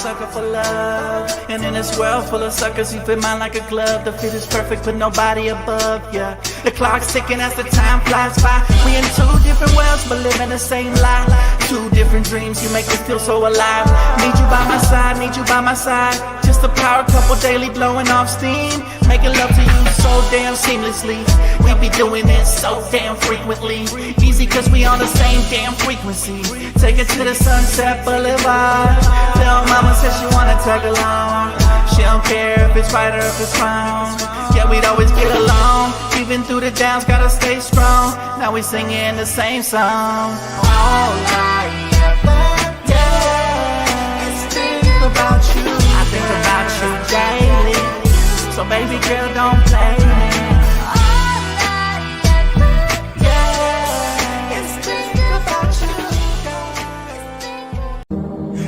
sucker for love. And in this world full of suckers, you fit mine like a glove. The fit is perfect, but nobody above, yeah. The clock's ticking as the time flies by. We in two different worlds, but living the same life. Two different dreams, you make me feel so alive. Need you by my side, need you by my side. Just a power couple daily blowing off steam. Making love to you so damn seamlessly. We be doing it so damn frequently. Easy cause we on the same damn frequency. Take it to the Sunset Boulevard. Tell mama says she wanna tag along. She don't care if it's right or if it's wrong. Yeah, we'd always get along. Even through the downs, gotta stay strong. Now we singing the same song. All I ever, yeah, is think about you. I think about you daily. So baby girl, don't play me.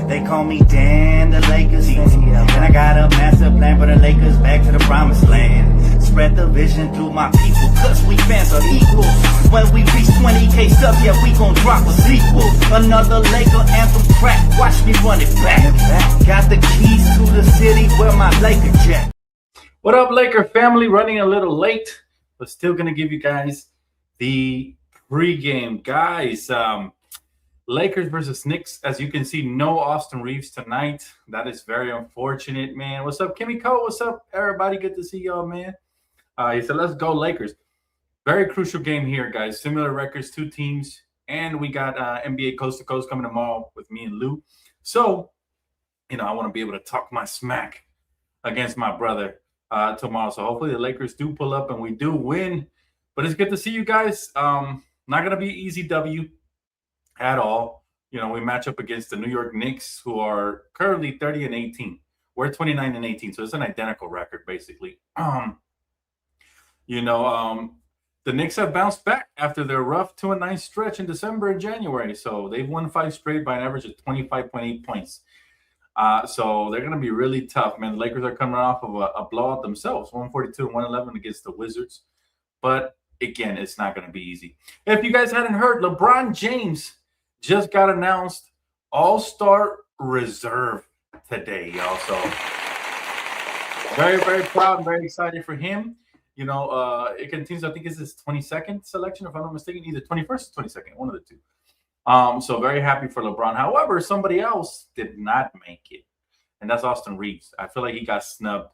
They call me Dan, the Lakers. DTLF. And I got a master plan for the Lakers back to the promised land. Spread the vision through my people, cause we fans are equal. When we reach 20K subs, yeah, we gon' drop a sequel. Another Laker anthem track, watch me run it back. Got the keys to the city where my Laker jet. What up, Laker family? Running a little late, but still gonna give you guys the pregame. Guys, Lakers versus Knicks. As you can see, no Austin Reeves tonight. That is very unfortunate, man. What's up, Kimmy Cole? What's up, everybody? Good to see y'all, man. He said, let's go, Lakers. Very crucial game here, guys. Similar records, two teams. And we got NBA Coast to Coast coming tomorrow with me and Lou. So, you know, I want to be able to talk my smack against my brother tomorrow. So hopefully the Lakers do pull up and we do win. But it's good to see you guys. Not going to be an easy W at all. You know, we match up against the New York Knicks, who are currently 30-18. We're 29-18, so it's an identical record, basically. The Knicks have bounced back after their rough 2-9 stretch in December and January. So they've won 5 straight by an average of 25.8 points. So they're going to be really tough, man. The Lakers are coming off of a blowout themselves, 142-111 against the Wizards. But again, it's not going to be easy. If you guys hadn't heard, LeBron James just got announced All-Star Reserve today, y'all. So very, very proud and very excited for him. You know, it continues. I think it's his 22nd selection, if I'm not mistaken, either 21st or 22nd, one of the two. So very happy for LeBron. However, somebody else did not make it, and that's Austin Reeves. I feel like he got snubbed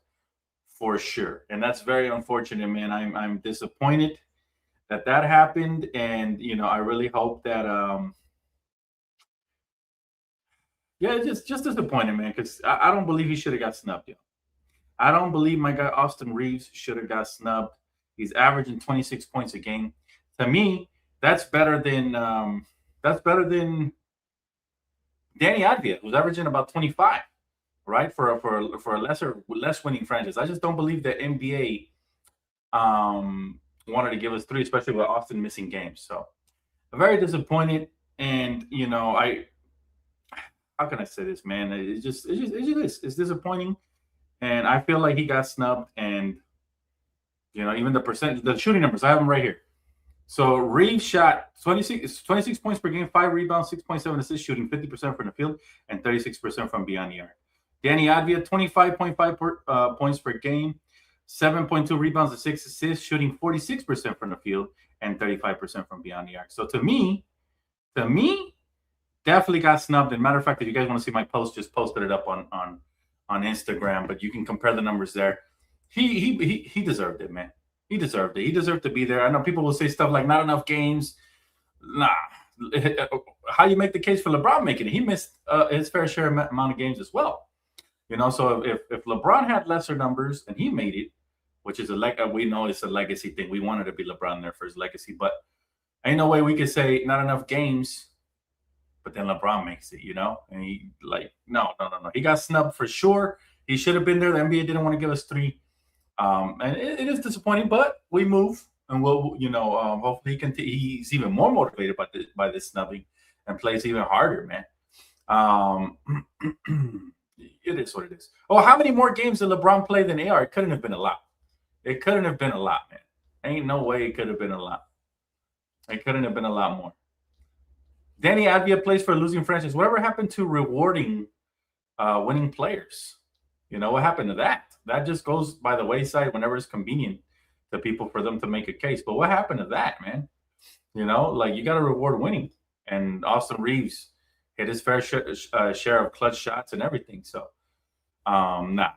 for sure, and that's very unfortunate, man. I'm disappointed that happened, and you know, I really hope that yeah, just disappointed, man, because I don't believe he should have got snubbed, yo. I don't believe my guy Austin Reeves should have got snubbed. He's averaging 26 points a game. To me, that's better than Danny Advia, who's averaging about 25, right? For a less winning franchise. I just don't believe that NBA wanted to give us 3, especially with Austin missing games. So I'm very disappointed, and you know, how can I say this, man? It's disappointing, and I feel like he got snubbed. And you know, even the shooting numbers, I have them right here. So Reeves shot 26 points per game, 5 rebounds, 6.7 assists, shooting 50% from the field and 36% from beyond the arc. Danny Advia, 25.5 points per game, 7.2 rebounds and 6 assists, shooting 46% from the field and 35% from beyond the arc. So to me, definitely got snubbed. And matter of fact, if you guys want to see my post, just posted it up on Instagram, but you can compare the numbers there. He deserved it, man. He deserved it. He deserved to be there. I know people will say stuff like not enough games. Nah. How you make the case for LeBron making it? He missed his fair share amount of games as well. You know, so if LeBron had lesser numbers and he made it, which is we know it's a legacy thing. We wanted to be LeBron there for his legacy, but ain't no way we could say not enough games, but then LeBron makes it, you know? And he no. He got snubbed for sure. He should have been there. The NBA didn't want to give us 3. And it is disappointing, but we move, and we'll, you know, hopefully he's even more motivated by this snubbing and plays even harder, man. It is what it is. Oh, how many more games did LeBron play than AR? It couldn't have been a lot. It couldn't have been a lot, man. Ain't no way it could have been a lot. It couldn't have been a lot more. Danny Advia plays for a losing franchise. Whatever happened to rewarding winning players. You know, what happened to that? That just goes by the wayside whenever it's convenient to people for them to make a case. But what happened to that, man? You know, like, you got to reward winning. And Austin Reeves hit his fair share of clutch shots and everything. So, nah.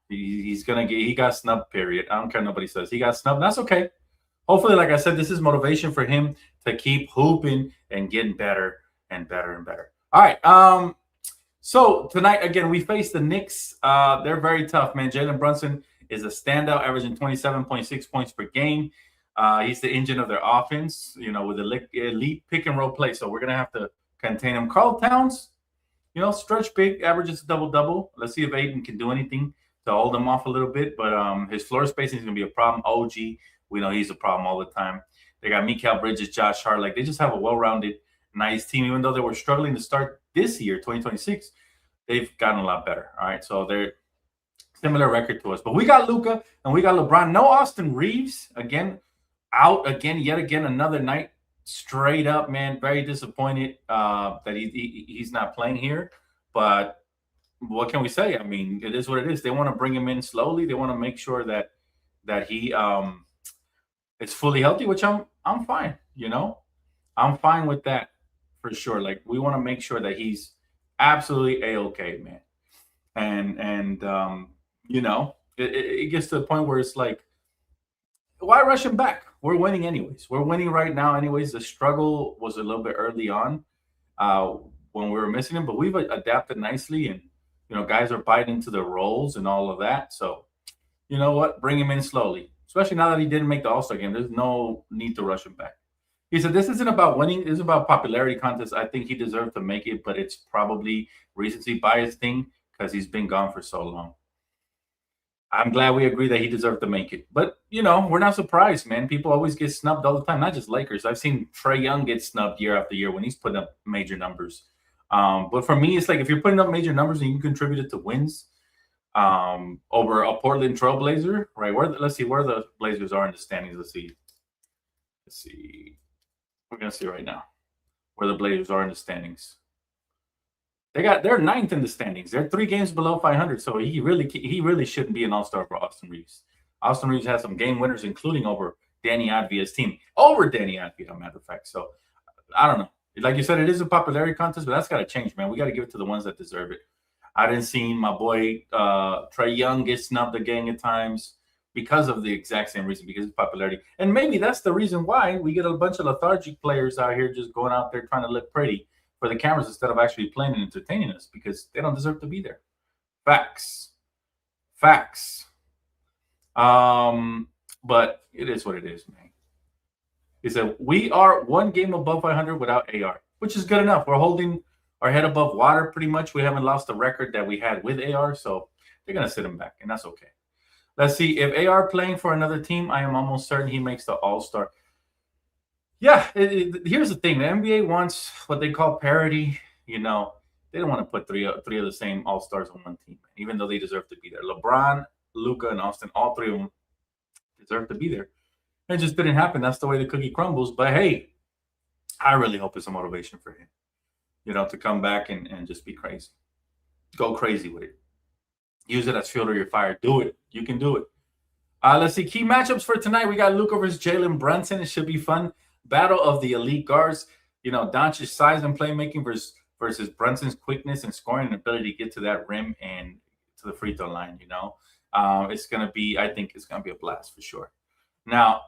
He got snubbed, period. I don't care what nobody says. He got snubbed. That's okay. Hopefully, like I said, this is motivation for him to keep hooping and getting better and better and better. All right. So tonight, again, we face the Knicks. They're very tough, man. Jalen Brunson is a standout, averaging 27.6 points per game. He's the engine of their offense, you know, with elite pick and roll play. So we're going to have to contain him. Karl Towns, you know, stretch big, averages double-double. Let's see if Aiden can do anything to hold him off a little bit. But his floor spacing is going to be a problem. OG, we know he's a problem all the time. They got Mikal Bridges, Josh Hart. Like, they just have a well-rounded, nice team. Even though they were struggling to start this year, 2026, they've gotten a lot better. All right, so they're similar record to us. But we got Luka and we got LeBron. No Austin Reeves. Again, out again, yet again, another night. Straight up, man. Very disappointed that he's not playing here. But what can we say? I mean, it is what it is. They want to bring him in slowly. They want to make sure that he is fully healthy, which I'm fine. You know, I'm fine with that for sure. Like, we want to make sure that he's absolutely A-okay, man. And you know, it gets to the point where it's like, why rush him back? We're winning anyways. We're winning right now anyways. The struggle was a little bit early on when we were missing him, but we've adapted nicely, and you know, guys are biting into the roles and all of that. So, you know what? Bring him in slowly, especially now that he didn't make the All-Star game. There's no need to rush him back. He said, this isn't about winning. This is about popularity contest. I think he deserved to make it, but it's probably recency bias thing because he's been gone for so long. I'm glad we agree that he deserved to make it. But, you know, we're not surprised, man. People always get snubbed all the time, not just Lakers. I've seen Trae Young get snubbed year after year when he's putting up major numbers. But for me, it's like, if you're putting up major numbers and you contributed to wins over a Portland Trailblazer, right? Let's see where the Blazers are in the standings. Let's see. We're going to see right now where the Blazers are in the standings. They're ninth in the standings. They're 3 games below 500. So he really shouldn't be an all-star for Austin Reeves. Austin Reeves has some game winners, including over Danny Advia's team. Over Danny Advia, as a matter of fact. So I don't know. Like you said, it is a popularity contest, but that's got to change, man. We got to give it to the ones that deserve it. I didn't see my boy Trae Young get snubbed a gang at times because of the exact same reason, because of popularity. And maybe that's the reason why we get a bunch of lethargic players out here just going out there trying to look pretty for the cameras instead of actually playing and entertaining us, because they don't deserve to be there. Facts. But it is what it is, man. He said, we are 1 game above 500 without AR, which is good enough. We're holding our head above water pretty much. We haven't lost the record that we had with AR, so they're going to sit him back, and that's okay. Let's see. If AR playing for another team, I am almost certain he makes the All-Star. Yeah, here's the thing. The NBA wants what they call parity. You know, they don't want to put three of the same All-Stars on one team, even though they deserve to be there. LeBron, Luka, and Austin, all 3 of them deserve to be there. It just didn't happen. That's the way the cookie crumbles. But, hey, I really hope it's a motivation for him, you know, to come back and just be crazy. Go crazy with it. Use it as fuel to your fire. Do it. You can do it. Let's see. Key matchups for tonight. We got Luka versus Jalen Brunson. It should be fun. Battle of the elite guards. You know, Doncic's size and playmaking versus Brunson's quickness and scoring and ability to get to that rim and to the free throw line, you know. It's going to be, I think it's going to be a blast for sure. Now,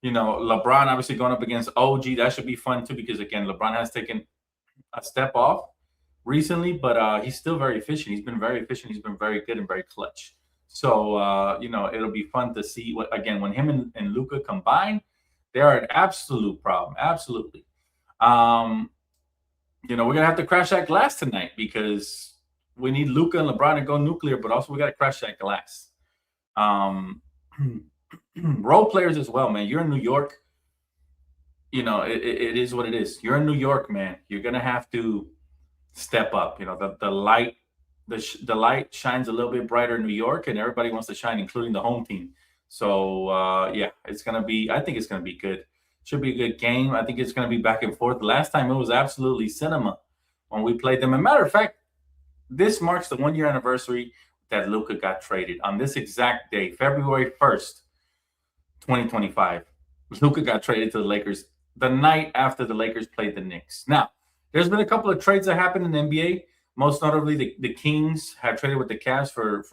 you know, LeBron obviously going up against OG. That should be fun too, because, again, LeBron has taken a step off recently, but he's still very efficient. He's been very efficient. He's been very good and very clutch. So, you know, it'll be fun to see, when him and Luka combine, they are an absolute problem. Absolutely. You know, we're going to have to crash that glass tonight, because we need Luka and LeBron to go nuclear, but also we got to crash that glass. Role players as well, man. You're in New York. You know, it is what it is. You're in New York, man. You're going to have to step up. You know, the light shines a little bit brighter in New York, and everybody wants to shine, including the home team. So, yeah, it's going to be – I think it's going to be good. Should be a good game. I think it's going to be back and forth. The last time it was absolutely cinema when we played them. As a matter of fact, this marks the 1 year anniversary that Luka got traded. On this exact day, February 1st, 2025, Luka got traded to the Lakers the night after the Lakers played the Knicks. Now, there's been a couple of trades that happened in the NBA. Most notably, the Kings had traded with the Cavs for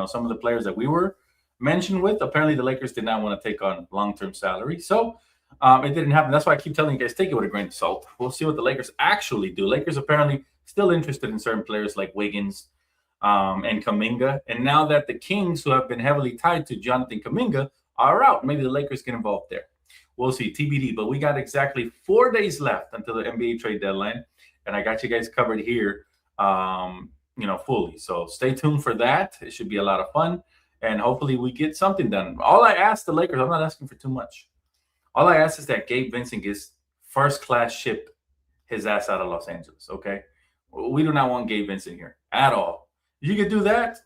some of the players that we were mentioned with. Apparently, the Lakers did not want to take on long-term salary, so it didn't happen. That's why I keep telling you guys, take it with a grain of salt. We'll see what the Lakers actually do. Lakers apparently still interested in certain players like Wiggins and Kuminga. And now that the Kings, who have been heavily tied to Jonathan Kuminga, are out, maybe the Lakers get involved there. We'll see, TBD. But we got exactly 4 days left until the NBA trade deadline, and I got you guys covered here, fully. So stay tuned for that. It should be a lot of fun, and hopefully we get something done. All I ask the Lakers, I'm not asking for too much. All I ask is that Gabe Vincent gets first-class ship his ass out of Los Angeles, okay? We do not want Gabe Vincent here at all. If you could do that,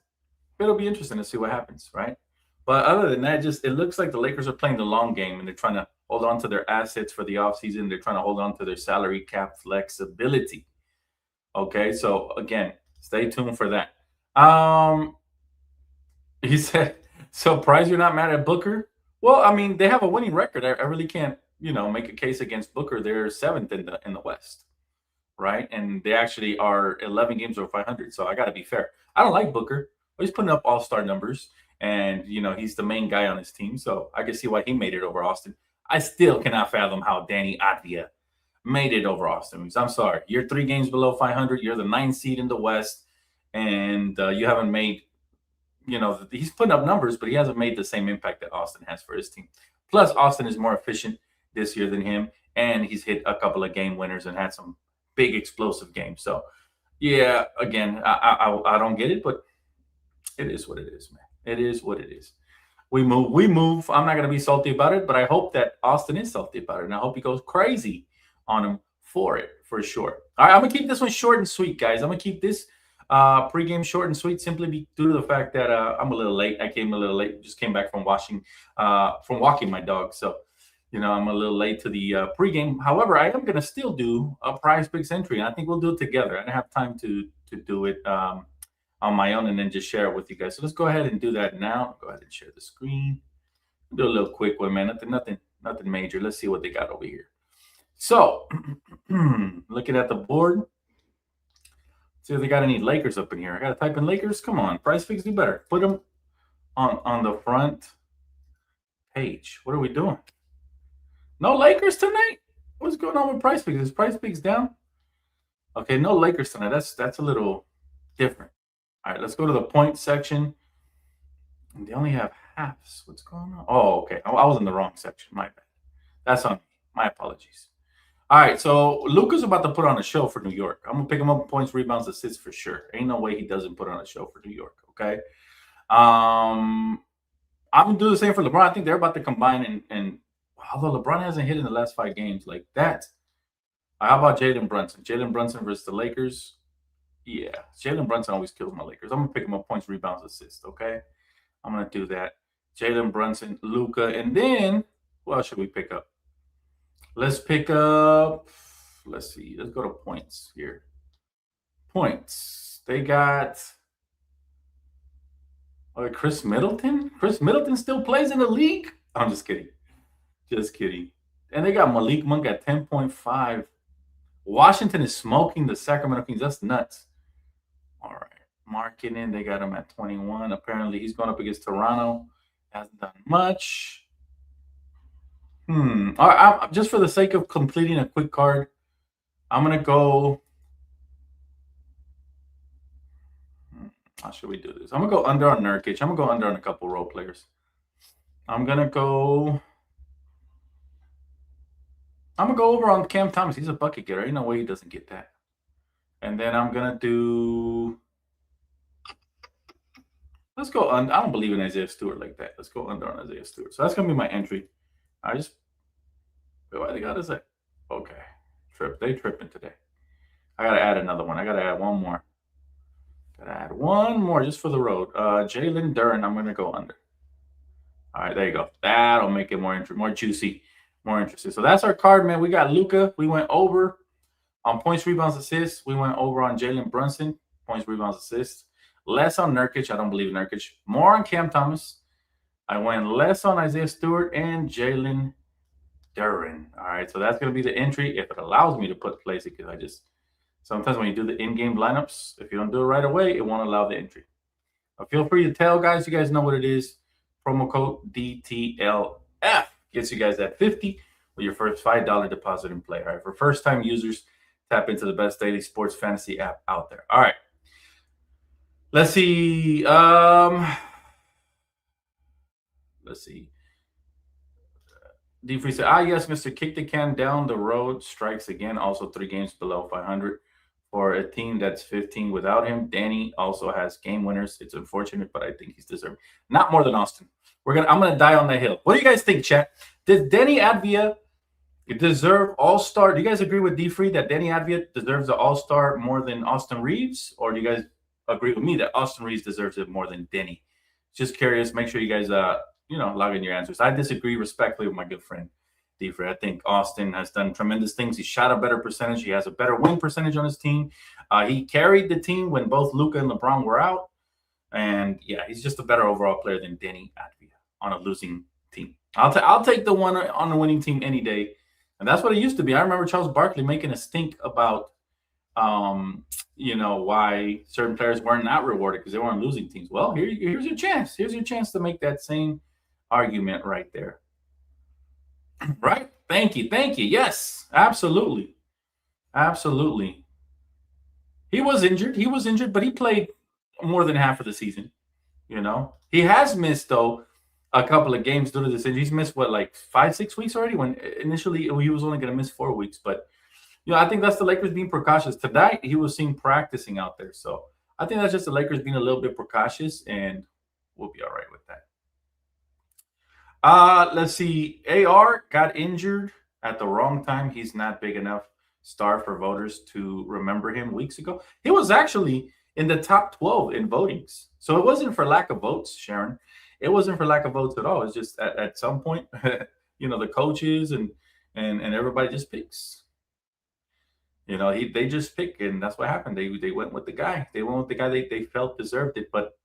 it'll be interesting to see what happens, right? But other than that, it looks like the Lakers are playing the long game, and they're trying to hold on to their assets for the offseason. They're trying to hold on to their salary cap flexibility. Okay, so again, stay tuned for that. He said, so Prize, you're not mad at Booker? Well, I mean, they have a winning record. I really can't, make a case against Booker. They're 7th in the West, right? And they actually are 11 games over 500. So I got to be fair. I don't like Booker. He's putting up all-star numbers, and he's the main guy on his team. So I can see why he made it over Austin. I still cannot fathom how Danny Avdija made it over Austin. I'm sorry. You're 3 games below 500. You're the 9th seed in the West, and you haven't made. He's putting up numbers, but he hasn't made the same impact that Austin has for his team. Plus, Austin is more efficient this year than him, and he's hit a couple of game winners and had some big explosive games. So, yeah, again, I don't get it, but it is what it is, man. It is what it is. We move. I'm not going to be salty about it, but I hope that Austin is salty about it, and I hope he goes crazy on him for it, for sure. All right, I'm going to keep this one short and sweet, guys. I'm going to keep this pregame short and sweet, simply due to the fact that I'm a little late. I came a little late. Just came back from walking my dog, so I'm a little late to the pregame. However, I am gonna still do a PrizePicks entry, and I think we'll do it together. I don't have time to do it on my own and then just share it with you guys. So let's go ahead and do that now. Go ahead and share the screen. Do a little quick one, man. Nothing major. Let's see what they got over here. So, looking at the board. See if they got any Lakers up in here. I got to type in Lakers. Come on, PrizePicks, do better. Put them on the front page. What are we doing? No Lakers tonight? What's going on with PrizePicks? Is PrizePicks down? Okay, no Lakers tonight. That's a little different. All right, let's go to the point section. And they only have halves. What's going on? Oh, okay. I was in the wrong section. My bad. That's on me. My apologies. All right, so Luka's about to put on a show for New York. I'm going to pick him up in points, rebounds, assists for sure. Ain't no way he doesn't put on a show for New York, okay? I'm going to do the same for LeBron. I think they're about to combine, and although LeBron hasn't hit in the last 5 games like that. How about Jalen Brunson? Jalen Brunson versus the Lakers? Yeah, Jalen Brunson always kills my Lakers. I'm going to pick him up points, rebounds, assists, okay? I'm going to do that. Jalen Brunson, Luka, and then who else should we pick up? Let's pick up, let's see. Let's go to points here. Points. They got Chris Middleton. Chris Middleton still plays in the league? I'm just kidding. Just kidding. And they got Malik Monk at 10.5. Washington is smoking the Sacramento Kings. That's nuts. All right. Marketing, they got him at 21. Apparently, he's going up against Toronto. Hasn't done much. Just for the sake of completing a quick card, I'm going to go. How should we do this? I'm going to go under on Nurkic. I'm going to go under on a couple role players. I'm going to go over on Cam Thomas. He's a bucket getter. Ain't no way he doesn't get that. And then I'm going to do. Let's go under. I don't believe in Isaiah Stewart like that. Let's go under on Isaiah Stewart. So that's going to be my entry. Why they got us at? Okay. They tripping today. I got to add another one. I got to add one more. Got to add one more just for the road. Jalen Duren, I'm going to go under. All right, there you go. That'll make it more juicy, more interesting. So that's our card, man. We got Luka. We went over on points, rebounds, assists. We went over on Jalen Brunson. points, rebounds, assists. Less on Nurkic. I don't believe in Nurkic. More on Cam Thomas. I went less on Isaiah Stewart and Jalen Duren. All right, so that's going to be the entry if it allows me to put plays, because I just sometimes when you do the in-game lineups, if you don't do it right away, it won't allow the entry. But feel free to tell guys. You guys know what it is. Promo code DTLF gets you guys at 50 with your first $5 deposit in play. All right, for first-time users, tap into the best daily sports fantasy app out there. All right, let's see. Let's see. D. Free said, yes, Mr. Kick the Can Down the Road strikes again. Also 3 games below 500 for a team that's 15 without him. Danny also has game winners. It's unfortunate, but I think he's deserved. Not more than Austin. I'm gonna die on that hill. What do you guys think, chat? Does Danny Advia deserve All-Star? Do you guys agree with D. Free that Danny Advia deserves the All-Star more than Austin Reeves, or do you guys agree with me that Austin Reeves deserves it more than Denny? Just curious. Make sure you guys log in your answers. I disagree respectfully with my good friend D. Free. I think Austin has done tremendous things. He shot a better percentage. He has a better win percentage on his team. He carried the team when both Luka and LeBron were out. And yeah, he's just a better overall player than Denny Advia on a losing team. I'll take the one on a winning team any day. And that's what it used to be. I remember Charles Barkley making a stink about why certain players weren't not rewarded because they weren't losing teams. Well, here's your chance. Here's your chance to make that same argument right there. Right? Thank you. Yes, absolutely. He was injured, but he played more than half of the season. He has missed though a couple of games due to this injury. He's missed 5-6 weeks already, when initially he was only going to miss 4 weeks. But I think that's the Lakers being precautious. Tonight he was seen practicing out there, so I think that's just the Lakers being a little bit precautious, and we'll be all right with that. Let's see. AR got injured at the wrong time. He's not big enough star for voters to remember him weeks ago. He was actually in the top 12 in votings. So it wasn't for lack of votes, Sharon. It wasn't for lack of votes at all. It's just at some point, the coaches and everybody just picks. They just pick, and that's what happened. They went with the guy. They went with the guy they felt deserved it. But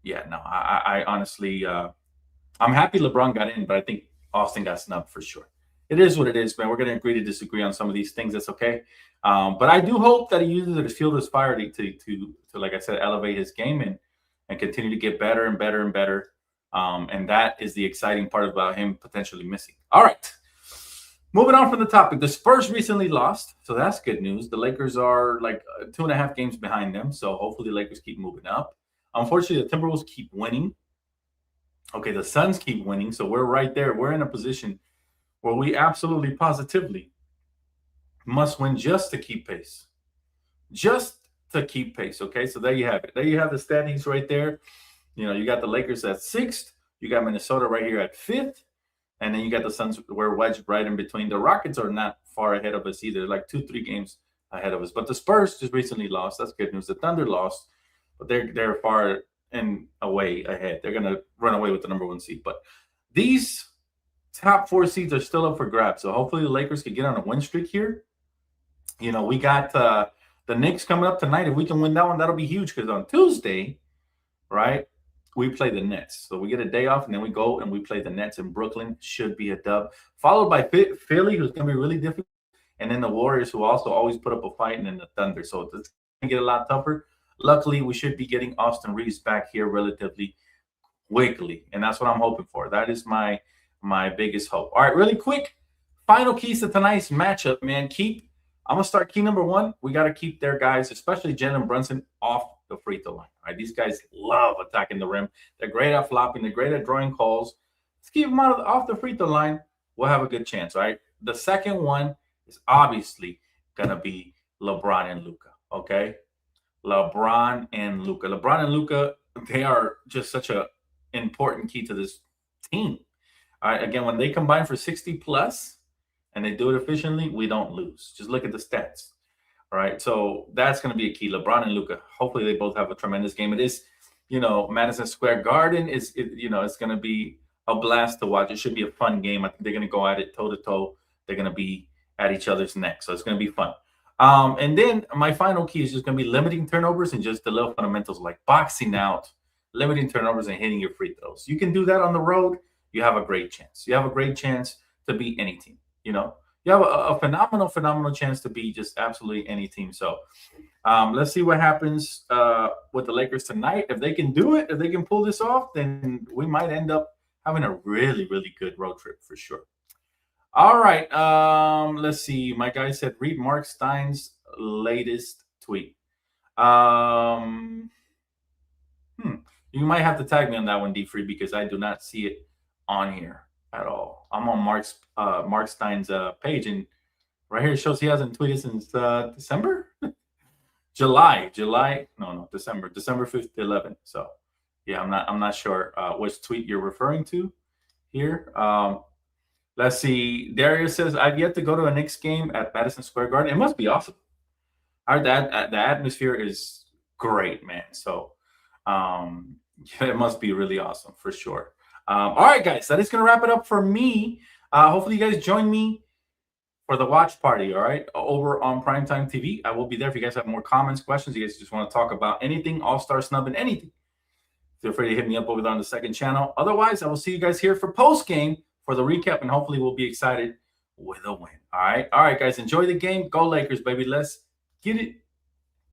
yeah, no, I honestly, I'm happy LeBron got in, but I think Austin got snubbed for sure. It is what it is, man. We're going to agree to disagree on some of these things. That's okay. But I do hope that he uses it as fuel to his fire to, like I said, elevate his game and continue to get better and better and better. And that is the exciting part about him potentially missing. All right. Moving on from the topic, the Spurs recently lost, so that's good news. The Lakers are 2.5 games behind them, so hopefully the Lakers keep moving up. Unfortunately, the Timberwolves keep winning. Okay, the Suns keep winning, so we're right there. We're in a position where we absolutely positively must win just to keep pace. Just to keep pace, okay? So there you have it. There you have the standings right there. You got the Lakers at 6th. You got Minnesota right here at 5th. And then you got the Suns, we're wedged right in between. The Rockets are not far ahead of us either, 2-3 games ahead of us. But the Spurs just recently lost. That's good news. The Thunder lost, but they're far and away ahead. They're going to run away with the number 1 seed. But these top 4 seeds are still up for grabs. So hopefully the Lakers can get on a win streak here. We got the Knicks coming up tonight. If we can win that one, that'll be huge, because on Tuesday, right, we play the Nets. So we get a day off, and then we go and we play the Nets in Brooklyn. Should be a dub. Followed by Philly, who's going to be really difficult. And then the Warriors, who also always put up a fight, and then the Thunder. So it's going to get a lot tougher. Luckily, we should be getting Austin Reeves back here relatively quickly. And that's what I'm hoping for. That is my biggest hope. All right, really quick. Final keys to tonight's matchup, man. I'm going to start key number 1. We got to keep their guys, especially Jalen Brunson, off the free throw line. All right, these guys love attacking the rim. They're great at flopping. They're great at drawing calls. Let's keep them off the free throw line. We'll have a good chance, all right? The second one is obviously going to be LeBron and Luka, okay? LeBron and Luka, they are just such an important key to this team. All right, again, when they combine for 60+ and they do it efficiently, we don't lose. Just look at the stats. All right, so that's going to be a key. LeBron and Luka, hopefully they both have a tremendous game. It is, Madison Square Garden is, it's going to be a blast to watch. It should be a fun game. I think they're going to go at it toe-to-toe. They're going to be at each other's neck, so it's going to be fun. And then my final key is just going to be limiting turnovers and just the little fundamentals like boxing out, limiting turnovers, and hitting your free throws. You can do that on the road. You have a great chance. You have a great chance to beat any team. You know, you have a phenomenal chance to beat just absolutely any team. So let's see what happens with the Lakers tonight. If they can do it, if they can pull this off, then we might end up having a really good road trip for sure. All right. Let's see. My guy said read Mark Stein's latest tweet. You might have to tag me on that one, D-Free, because I do not see it on here at all. I'm on Mark Stein's page, and right here it shows he hasn't tweeted since December? December 5th to 11th. So yeah, I'm not sure which tweet you're referring to here. Let's see. Darius says, I've yet to go to a Knicks game at Madison Square Garden. It must be awesome. The atmosphere is great, man. So it must be really awesome for sure. All right, guys, that is going to wrap it up for me. Hopefully you guys join me for the watch party, all right, over on Primetime TV. I will be there if you guys have more comments, questions. You guys just want to talk about anything, All-Star Snub and anything. Feel free to hit me up over there on the second channel. Otherwise, I will see you guys here for post-game for the recap, and hopefully we'll be excited with a win. All right, guys, enjoy the game. Go Lakers, baby. Let's get it.